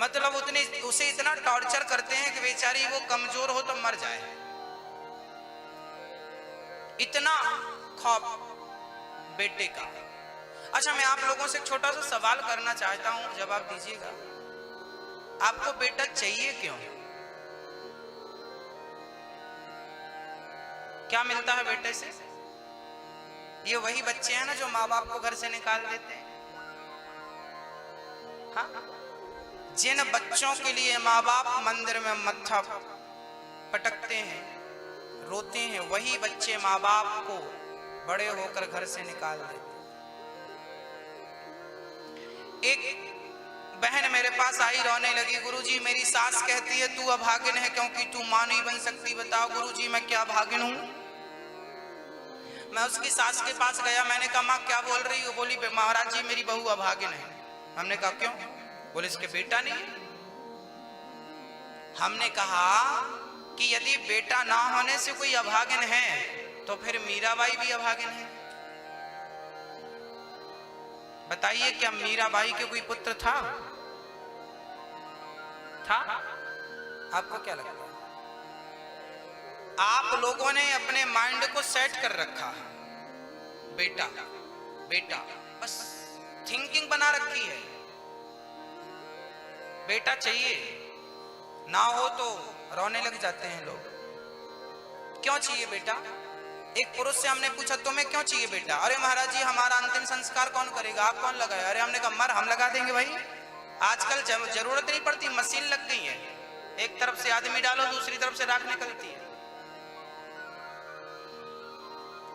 मतलब उसे इतना टॉर्चर करते हैं कि बेचारी वो कमजोर हो तो मर जाए, इतना खौफ बेटे का। अच्छा, मैं आप लोगों से एक छोटा सा सवाल करना चाहता हूं, जवाब दीजिएगा। आपको बेटा चाहिए क्यों? क्या मिलता है बेटे से? ये वही बच्चे हैं ना जो माँ बाप को घर से निकाल देते हैं। हाँ? जिन बच्चों के लिए माँ बाप मंदिर में मत्था पटकते हैं, रोते हैं, वही बच्चे माँ बाप को बड़े होकर घर से निकाल देते। एक बहन मेरे पास आई, रोने लगी, गुरुजी मेरी सास कहती है तू अभागिन है क्योंकि तू मां नहीं बन सकती। बताओ गुरुजी मैं क्या भागिन हूं? मैं उसकी सास के पास गया, मैंने कहा मां क्या बोल रही हो? बोली महाराज जी मेरी बहू अभागिन है। हमने कहा क्यों? बोले इसके बेटा नहीं है। हमने कहा कि यदि बेटा ना होने से कोई अभागिन है तो फिर मीराबाई भी अभागिन है। बताइए क्या मीराबाई के कोई पुत्र था? आपको क्या लगता है? आप लोगों ने अपने माइंड को सेट कर रखा है, बेटा बेटा, बस थिंकिंग बना रखी है, बेटा चाहिए, ना हो तो रोने लग जाते हैं लोग। क्यों चाहिए बेटा? एक पुरुष से हमने पूछा तुम्हें क्यों चाहिए बेटा? अरे महाराज जी हमारा अंतिम संस्कार कौन करेगा? आप कौन लगाए? अरे हमने कहा मर हम लगा देंगे भाई। आजकल जरूरत नहीं पड़ती, मशीन लग गई है, एक तरफ से आदमी डालो दूसरी तरफ से राख निकलती है।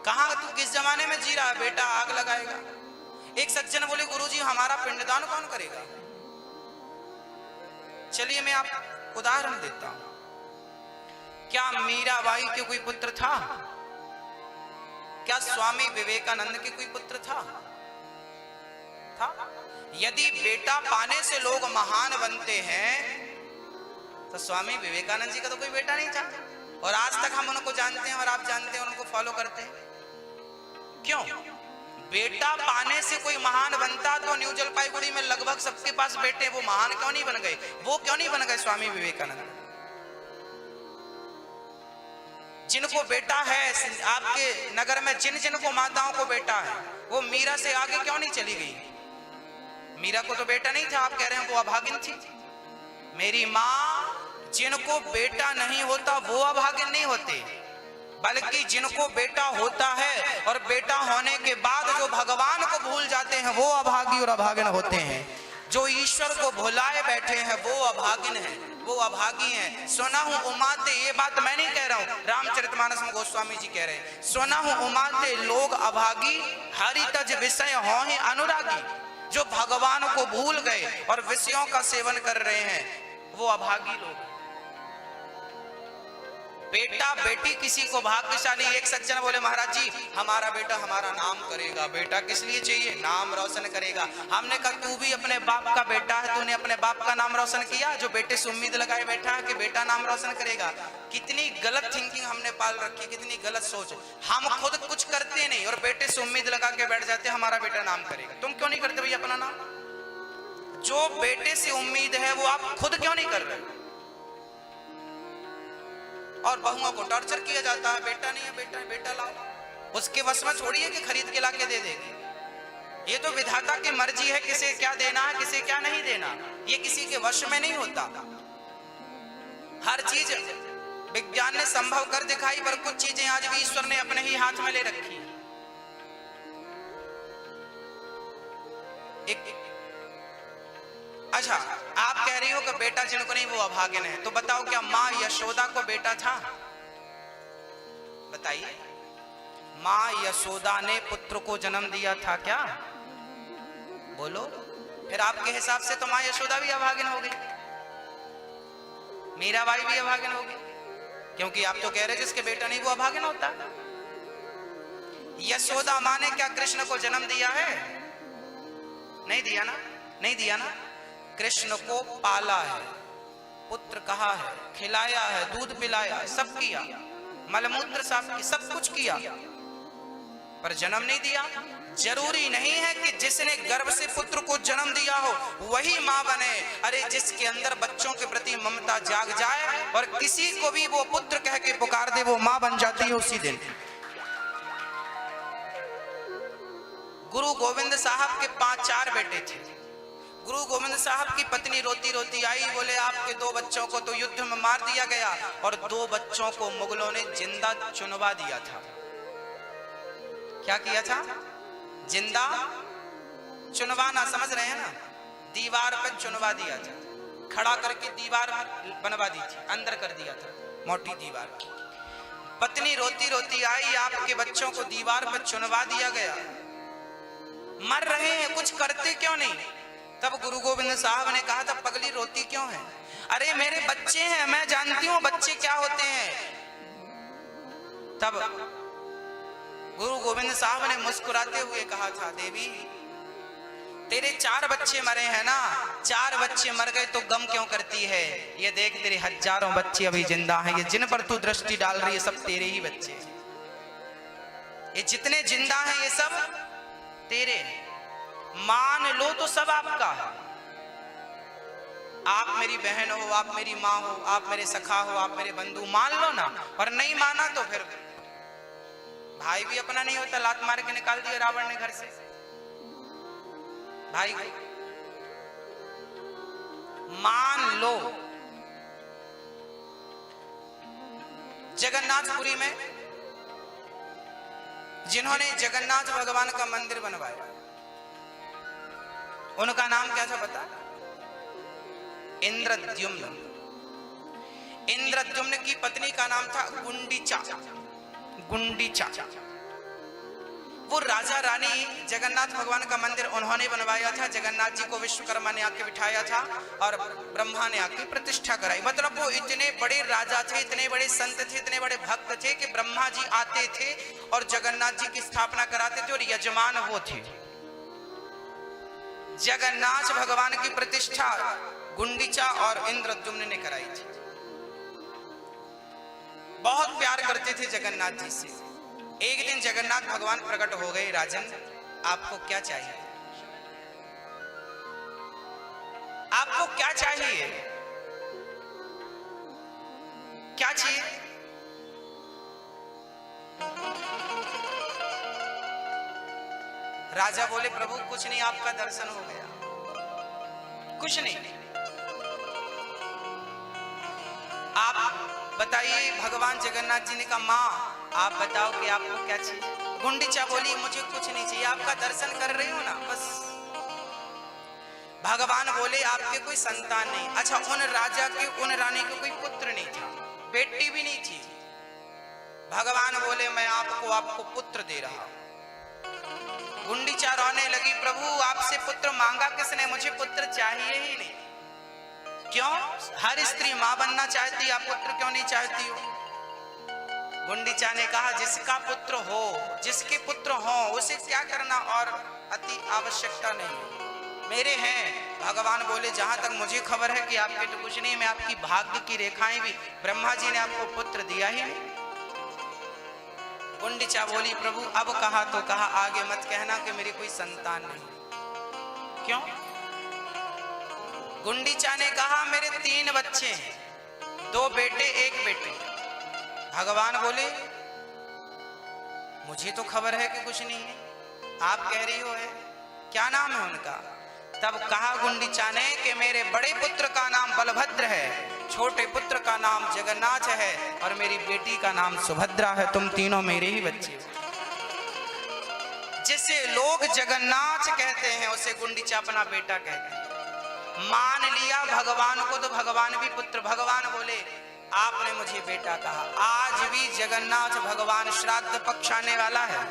कहां तू किस जमाने में जी रहा है? बेटा आग लगाएगा। एक सज्जन बोले गुरुजी हमारा पिंडदान कौन करेगा? चलिए मैं आप उदाहरण देता हूं। क्या मीराबाई के कोई पुत्र था? क्या स्वामी विवेकानंद के कोई पुत्र था? यदि बेटा पाने से लोग महान बनते हैं तो स्वामी विवेकानंद जी का तो कोई बेटा नहीं था, और आज तक हम उनको जानते हैं और आप जानते हैं, उनको फॉलो करते हैं। क्यों? बेटा पाने से कोई महान बनता तो न्यू जलपाईगुड़ी में लगभग सबके पास बेटे, वो महान क्यों नहीं बन गए? वो क्यों नहीं बन गए स्वामी विवेकानंद? जिनको बेटा है आपके नगर में, जिनको माताओं को बेटा है, वो मीरा से आगे क्यों नहीं चली गई? मीरा को तो बेटा नहीं था, आप कह रहे हैं वो अभागिन थी। मेरी माँ, जिनको बेटा नहीं होता वो अभागिन नहीं होते, बल्कि जिनको बेटा होता है और बेटा होने के बाद जो भगवान को भूल जाते हैं वो अभागी और अभागिन होते हैं। जो ईश्वर को भुलाए बैठे हैं वो अभागिन है, वो अभागी हैं। सुना हूं उमाते, ये बात मैं नहीं कह रहा हूं, रामचरितमानस में गोस्वामी जी कह रहे हैं, सुना हूं उमाते लोग अभागी, हरि तज विषय हों अनुरागी। जो भगवान को भूल गए और विषयों का सेवन कर रहे हैं वो अभागी लोग। बेटा बेटी किसी को भाग्यशाली। एक सज्जन बोले महाराज जी हमारा बेटा हमारा नाम करेगा। बेटा किस लिए चाहिए? नाम रोशन करेगा। हमने कहा तू भी अपने बाप का बेटा है, तूने अपने बाप का नाम रोशन किया? जो बेटे से उम्मीद लगाए बैठा है कि बेटा नाम रोशन करेगा। कितनी गलत थिंकिंग हमने पाल रखी, कितनी गलत सोच। हम खुद कुछ करते नहीं और बेटे से उम्मीद लगा के बैठ जाते हमारा बेटा नाम करेगा। तुम क्यों नहीं करते भाई अपना नाम? जो बेटे से उम्मीद है वो आप खुद क्यों नहीं कर रहे? और बहुओं को टॉर्चर किया जाता है, बेटा नहीं है, बेटा बेटा लाओ। उसके वश में छोड़िए कि खरीद के लाके दे देगी। ये तो विधाता की मर्जी है किसे क्या देना है किसे क्या नहीं देना, ये किसी के वश में नहीं होता। हर चीज विज्ञान ने संभव कर दिखाई, पर कुछ चीजें आज भी ईश्वर ने अपने ही हाथ में ले रखी। अच्छा आप कह रही हो कि बेटा जिनको नहीं वो अभागिन है, तो बताओ क्या माँ यशोदा को बेटा था? बताइए, माँ यशोदा ने पुत्र को जन्म दिया था क्या? बोलो। फिर आपके हिसाब से तो माँ यशोदा भी अभागिन हो गई, मीराबाई भी अभागिन हो गई, क्योंकि आप तो कह रहे जिसके बेटा नहीं वो अभागिन होता। यशोदा माँ ने क्या कृष्ण को जन्म दिया है? नहीं दिया ना, नहीं दिया ना। कृष्ण को पाला है, पुत्र कहा है, खिलाया है, दूध पिलाया, सब किया, मलमूत्र साफ किया, सब कुछ किया, पर जन्म नहीं दिया। जरूरी नहीं है कि जिसने गर्भ से पुत्र को जन्म दिया हो वही मां बने। अरे जिसके अंदर बच्चों के प्रति ममता जाग जाए और किसी को भी वो पुत्र कह के पुकार दे, वो मां बन जाती है उसी दिन। गुरु गोविंद साहब के 5-4 बेटे थे। गुरु गोविंद साहब की पत्नी रोती रोती आई, बोले आपके 2 बच्चों को तो युद्ध में मार दिया गया और 2 बच्चों को मुगलों ने जिंदा चुनवा दिया था। क्या किया था? जिंदा चुनवाना, समझ रहे हैं ना? दीवार पर चुनवा दिया था, खड़ा करके दीवार बनवा दी थी, अंदर कर दिया था मोटी दीवार। पत्नी रोती रोती आई, आपके बच्चों को दीवार पर चुनवा दिया गया, मर रहे हैं, कुछ करते क्यों नहीं? तब गुरु गोविंद साहब ने कहा था, पगली रोती क्यों है? अरे मेरे बच्चे हैं, मैं जानती हूं बच्चे क्या होते हैं। तब गुरु गोविंद साहब ने मुस्कुराते हुए कहा था, देवी तेरे 4 बच्चे मरे हैं ना, 4 बच्चे मर गए तो गम क्यों करती है? ये देख तेरे हजारों बच्चे अभी जिंदा हैं, ये जिन पर तू दृष्टि डाल रही है सब तेरे ही बच्चे, ये जितने जिंदा हैं ये सब तेरे। मान लो तो सब आपका है। आप मेरी बहन हो, आप मेरी माँ हो, आप मेरे सखा हो, आप मेरे बंधु, मान लो ना। और नहीं माना तो फिर भाई भी अपना नहीं होता, लात मार के निकाल दिया रावण ने घर से भाई को। मान लो। जगन्नाथपुरी में जिन्होंने जगन्नाथ भगवान का मंदिर बनवाया, उनका नाम क्या था पता? इंद्रद्युम्न। इंद्रद्युम्न की पत्नी का नाम था गुंडीचा। गुंडीचा वो राजा रानी जगन्नाथ भगवान का मंदिर उन्होंने बनवाया था। जगन्नाथ जी को विश्वकर्मा ने आके बिठाया था और ब्रह्मा ने आके प्रतिष्ठा कराई। मतलब वो इतने बड़े राजा थे, इतने बड़े संत थे, इतने बड़े भक्त थे कि ब्रह्मा जी आते थे और जगन्नाथ जी की स्थापना कराते थे और यजमान वो थे। जगन्नाथ भगवान की प्रतिष्ठा गुंडीचा और इंद्रद्युम्न ने कराई थी। बहुत प्यार करते थे जगन्नाथ जी से। एक दिन जगन्नाथ भगवान प्रकट हो गए, राजन आपको क्या चाहिए? आपको क्या चाहिए? क्या चाहिए? राजा बोले, प्रभु कुछ नहीं, आपका दर्शन हो गया, कुछ नहीं। आप बताइए। भगवान जगन्नाथ जी ने कहा, माँ आप बताओ कि आपको क्या चाहिए? गुंडीचा बोली, मुझे कुछ नहीं चाहिए, आपका दर्शन कर रही हूं ना, बस। भगवान बोले, आपके कोई संतान नहीं? अच्छा, उन राजा के, उन रानी को कोई पुत्र नहीं था, बेटी भी नहीं थी। भगवान बोले, मैं आपको पुत्र दे रहा हूं। गुंडीचा रोने लगी, प्रभु आपसे पुत्र मांगा किसने? मुझे पुत्र चाहिए ही नहीं। क्यों? हर स्त्री मां बनना चाहती, आप पुत्र क्यों नहीं चाहती हो? गुंडीचा ने कहा, जिसका पुत्र हो, जिसके पुत्र हो उसे क्या करना, और अति आवश्यकता नहीं, मेरे हैं। भगवान बोले, जहां तक मुझे खबर है कि आपके तो कुछ नहीं, मैं आपकी भाग्य की रेखाएं भी, ब्रह्मा जी ने आपको पुत्र दिया ही नहीं। गुंडीचा बोली, प्रभु अब कहा तो कहा, आगे मत कहना कि मेरी कोई संतान नहीं। क्यों? गुंडीचा ने कहा, मेरे 3 बच्चे हैं, 2 बेटे 1 बेटी। भगवान बोले, मुझे तो खबर है कि कुछ नहीं है, आप कह रही हो है, क्या नाम है उनका? तब कहा गुंडीचा ने कि मेरे बड़े पुत्र का नाम बलभद्र है, छोटे पुत्र का नाम जगन्नाथ है और मेरी बेटी का नाम सुभद्रा है। तुम तीनों मेरे ही बच्चे हो। जिसे लोग जगन्नाथ कहते हैं उसे गुंडीचा अपना बेटा कहते हैं। मान लिया भगवान को तो भगवान भी पुत्र। भगवान बोले, आपने मुझे बेटा कहा। आज भी जगन्नाथ भगवान, श्राद्ध पक्ष आने वाला है,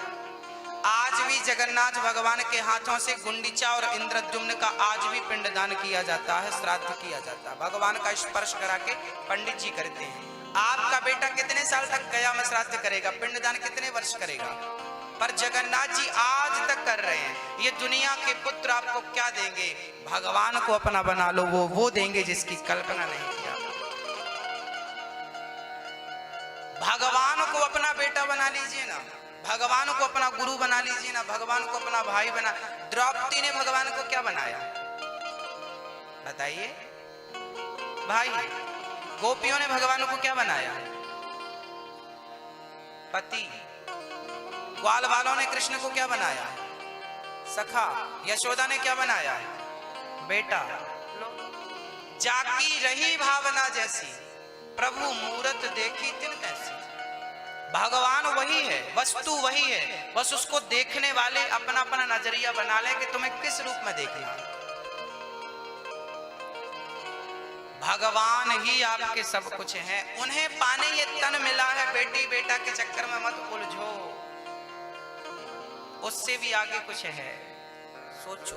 आज भी जगन्नाथ भगवान के हाथों से गुंडीचा और इंद्रद्युम्न का आज भी पिंडदान किया जाता है, श्राद्ध किया जाता है। भगवान का स्पर्श करा के पंडित जी करते हैं। आपका बेटा कितने साल तक गया में श्राद्ध करेगा, पिंडदान कितने वर्ष करेगा? पर जगन्नाथ जी आज तक कर रहे हैं। ये दुनिया के पुत्र आपको क्या देंगे? भगवान को अपना बना लो, वो देंगे जिसकी कल्पना नहीं किया। भगवान को अपना बेटा बना लीजिए ना, भगवान को अपना गुरु बना लीजिए ना, भगवान को अपना भाई बना। द्रौपदी ने भगवान को क्या बनाया बताइए भाई? गोपियों ने भगवान को क्या बनाया? पति। ग्वाल वालों ने कृष्ण को क्या बनाया? सखा। यशोदा ने क्या बनाया? बेटा। जाकी रही भावना जैसी, प्रभु मूरत देखी तिन कैसी। भगवान वही है, वस्तु वही है, बस उसको देखने वाले अपना अपना नजरिया बना ले कि तुम्हें किस रूप में देखना है। भगवान ही आपके सब कुछ हैं, उन्हें पाने ये तन मिला है। बेटी बेटा के चक्कर में मत उलझो, उससे भी आगे कुछ है। सोचो,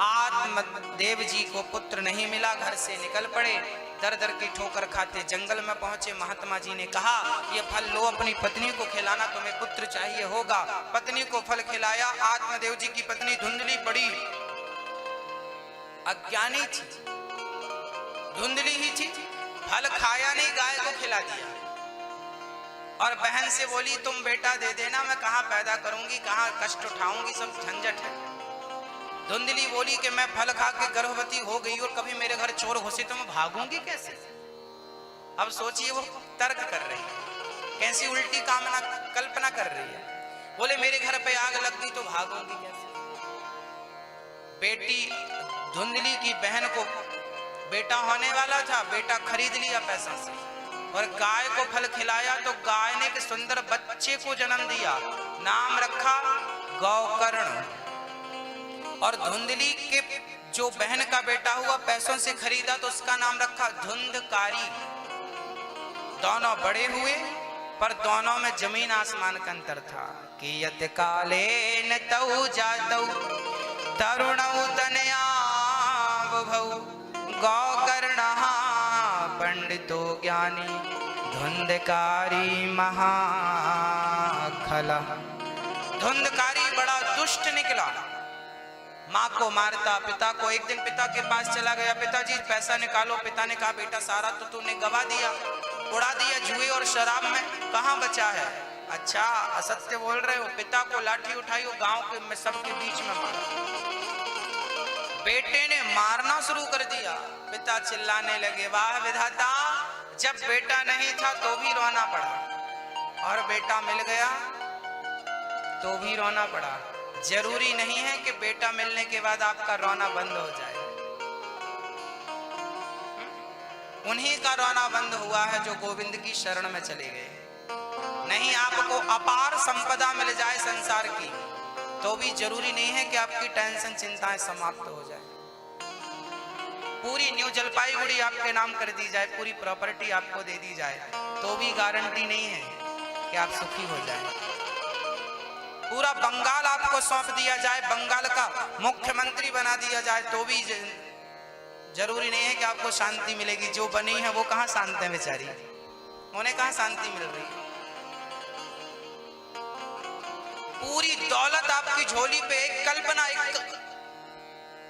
आत्मदेव जी को पुत्र नहीं मिला, घर से निकल पड़े, दर दर की ठोकर खाते जंगल में पहुंचे। महात्मा जी ने कहा ये फल लो, अपनी पत्नी को खिलाना, तुम्हें पुत्र चाहिए होगा। पत्नी को फल खिलाया। आत्मदेव जी की पत्नी धुंधली बड़ी अज्ञानी थी, धुंधली ही थी, फल खाया नहीं, गाय को खिला दिया। और बहन से बोली तुम बेटा दे देना, मैं कहां पैदा करूंगी, कहां कष्ट उठाऊंगी, सब झंझट है। धुंधली बोली कि मैं फल खा के गर्भवती हो गई और कभी मेरे घर चोर घुसे तो मैं भागूंगी कैसे? अब सोचिए वो तर्क कर रही है, कैसी उल्टी कामना कल्पना कर रही है। बोले मेरे घर पे आग लग गई तो भागूंगी कैसे? बेटी धुंधली की बहन को बेटा होने वाला था, बेटा खरीद लिया पैसा से, और गाय को फल खिलाया तो गाय ने एक सुंदर बच्चे को जन्म दिया, नाम रखा गौकर्ण। और धुंधली के जो बहन का बेटा हुआ पैसों से खरीदा तो उसका नाम रखा धुंधकारी। दोनों बड़े हुए पर दोनों में जमीन आसमान का अंतर था। कि यत कालेन तौ जातौ तरुणौ तनया बभौ गौकर्णः पंडितो ज्ञानी धुंधकारी महाखला। धुंधकारी बड़ा दुष्ट निकला, माँ को मारता, पिता को। एक दिन पिता के पास चला गया, पिताजी पैसा निकालो। पिता ने कहा बेटा सारा तो तूने गवा दिया, उड़ा दिया जुए और शराब में, कहाँ बचा है? अच्छा असत्य बोल रहे हो। पिता को लाठी उठाई और गांव के में सबके बीच में मारा। बेटे ने मारना शुरू कर दिया। पिता चिल्लाने लगे वाह विधाता, जब बेटा नहीं था तो भी रोना पड़ा, और बेटा मिल गया तो भी रोना पड़ा। जरूरी नहीं है कि बेटा मिलने के बाद आपका रोना बंद हो जाए। उन्हीं का रोना बंद हुआ है जो गोविंद की शरण में चले गए। नहीं, आपको अपार संपदा मिल जाए संसार की तो भी जरूरी नहीं है कि आपकी टेंशन चिंताएं समाप्त हो जाए। पूरी न्यू जलपाईगुड़ी आपके नाम कर दी जाए, पूरी प्रॉपर्टी आपको दे दी जाए, तो भी गारंटी नहीं है कि आप सुखी हो जाए। पूरा बंगाल आपको सौंप दिया जाए, बंगाल का मुख्यमंत्री बना दिया जाए, तो भी जरूरी नहीं है कि आपको शांति मिलेगी। जो बनी है वो कहां शांत है बेचारी, उन्हें कहां शांति मिल रही है। पूरी दौलत आपकी झोली पे, एक कल्पना, एक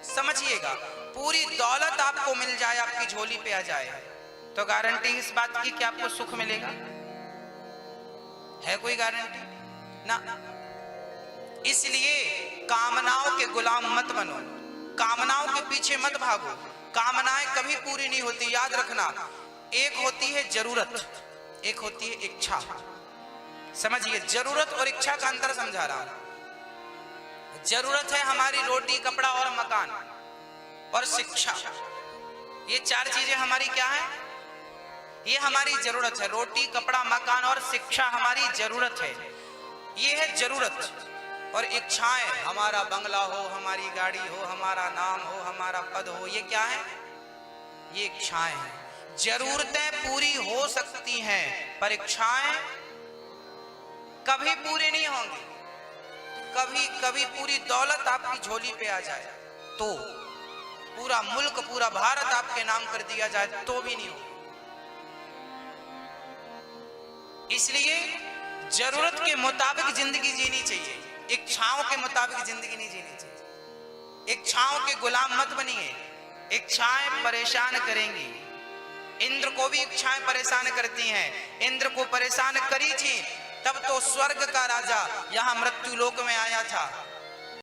समझिएगा, पूरी दौलत आपको मिल जाए, आपकी झोली पे आ जाए, तो गारंटी इस बात की कि आपको सुख मिलेगा? है कोई गारंटी? ना। इसलिए कामनाओं के गुलाम मत बनो, कामनाओं के पीछे मत भागो। कामनाएं कभी पूरी नहीं होती, याद रखना। एक होती है जरूरत, एक होती है इच्छा। समझिए, जरूरत और इच्छा का अंतर समझा रहा हूं। जरूरत है हमारी रोटी, कपड़ा और मकान और शिक्षा। ये चार चीजें हमारी क्या है? ये हमारी जरूरत है। रोटी, कपड़ा, मकान और शिक्षा हमारी जरूरत है। ये है जरूरत। और इच्छाएं, हमारा बंगला हो, हमारी गाड़ी हो, हमारा नाम हो, हमारा पद हो, ये क्या है? ये इच्छाएं हैं। जरूरतें पूरी हो सकती हैं पर इच्छाएं कभी पूरी नहीं होंगी। कभी कभी पूरी दौलत आपकी झोली पे आ जाए तो, पूरा मुल्क, पूरा भारत आपके नाम कर दिया जाए तो भी नहीं होगी। इसलिए जरूरत के मुताबिक जिंदगी जीनी चाहिए, इच्छाओं के मुताबिक जिंदगी नहीं जीनी चाहिए। इच्छाओं के गुलाम मत बनिए, इच्छाएं परेशान करेंगी। इंद्र को भी इच्छाएं परेशान करती हैं। इंद्र को परेशान करी थी तब तो स्वर्ग का राजा यहाँ मृत्यु लोक में आया था।